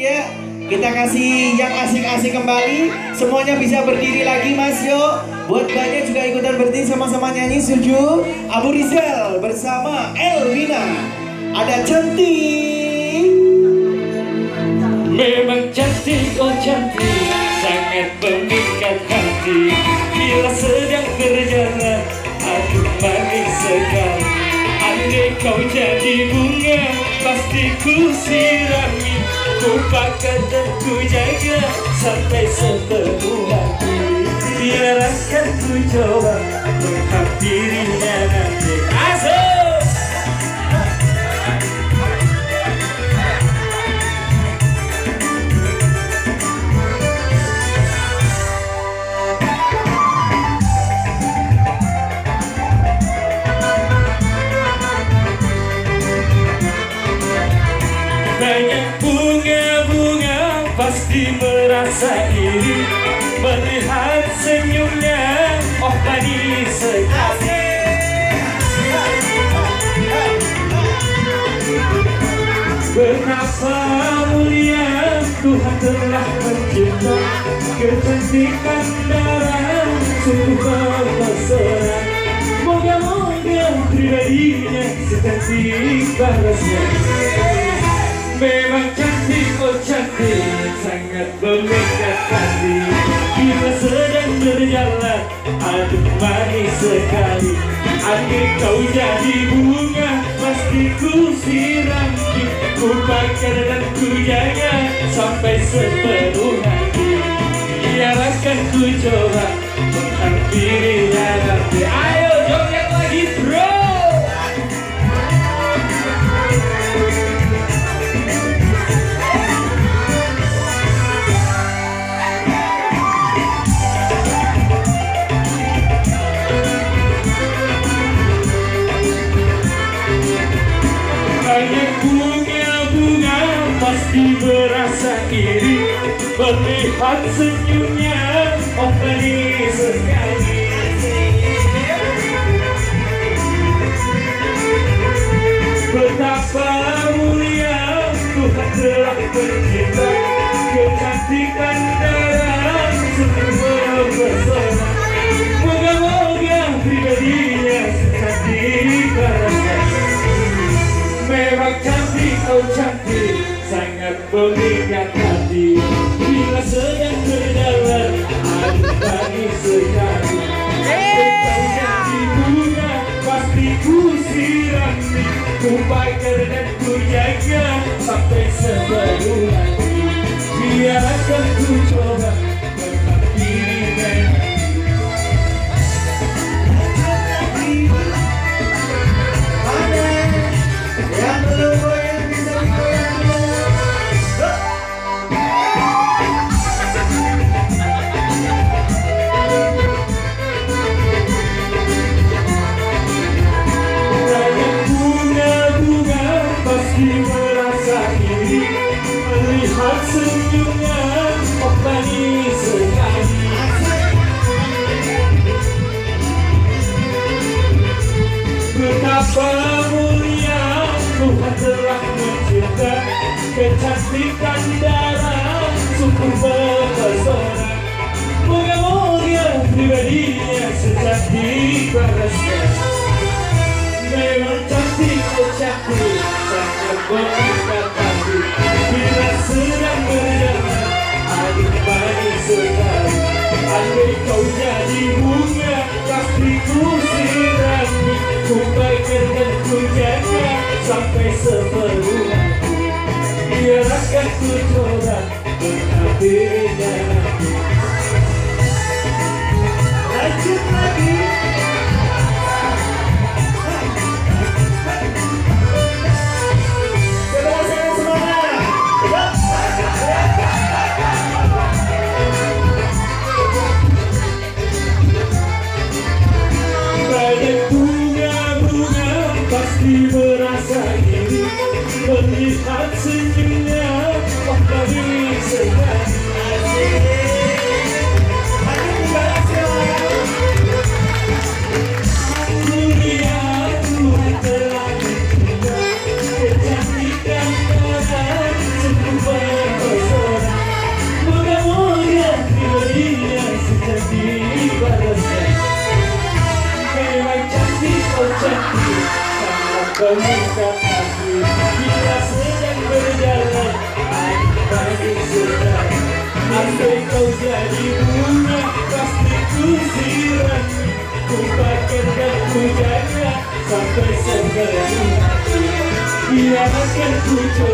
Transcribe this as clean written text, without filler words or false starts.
Ya, kita kasih yang asik-asik kembali. Semuanya bisa berdiri lagi, Mas. Yuk, buat banyak juga ikutan berdiri sama-sama nyanyi. Setuju? Abu Rizal bersama Elvina. Ada cantik. Memang cantik, oh cantik, sangat memikat hati. Bila sedang berjalan, aduh manis sekali. Andai kau jadi bunga, pasti ku sirami. Ku pakai dan ku jaga sampai sepenuh hati. Biar akan ku coba menghampirinya nanti. Asik! Banyak bunga-bunga pasti merasa iri melihat senyumnya, oh manis sekali. Betapa mulia Tuhan telah mencipta kecantikan darah sungguh mempesona. Moga-moga pribadinya secantik parasnya. Memang cantik, oh cantik, sangat memikat hati. Bila sedang berjalan, aduh manis sekali. Andai kau jadi bunga, pasti ku sirami. Ku bakar dan ku jaga sampai sepenuh hati. Biar akan ku coba menghampirinya nanti. Ayo joget lagi bro. Banyak bunga-bunga pasti berasa iri melihat senyumnya, oh manis sekali. Betapa mulia Tuhan telah mencipta kecantikan darah sungguh mempesona. Moga-moga pribadinya secantik parasnya. Memang cantik, oh cantik, sangat memikat hati. Bila sedang berjalan, aduh manis sekali. Andai kau jadi bunga, pasti ku sirami. Ku bakar dan ku jaga sampai sepenuh hati. Biar akan ku coba menghampirinya. Yang belum goyang bisa digoyang dulu. Banyak bunga-bunga pasti merasa iri melihat senyumnya, oh manis sekali. Betapa mulia Tuhan telah mencipta kecantikan darah sungguh mempesona. Moga-moga pribadinya secantik parasnya. Memang cantik, oh cantik, sangat memikat hati. Bila sedang berjalan, aduh manis sekali. Andai kau jadi bunga, pasti ku sirami. Ku bakar dan ku jaga sampai sepenuh hati. Biar akan ku coba menghampirinya nanti. Lanjut lagi. Coba rasakan semangat. Banyak bunga-bunga pasti merasa iri melihat senyumnya, oh manis sekali. mengikat hati. Bila sedang berjalan bagi sedang, andai kau jadi bunga pasti ku sirami, ku pakai dan ku jaga sampai segala hati. Biarkan ku coba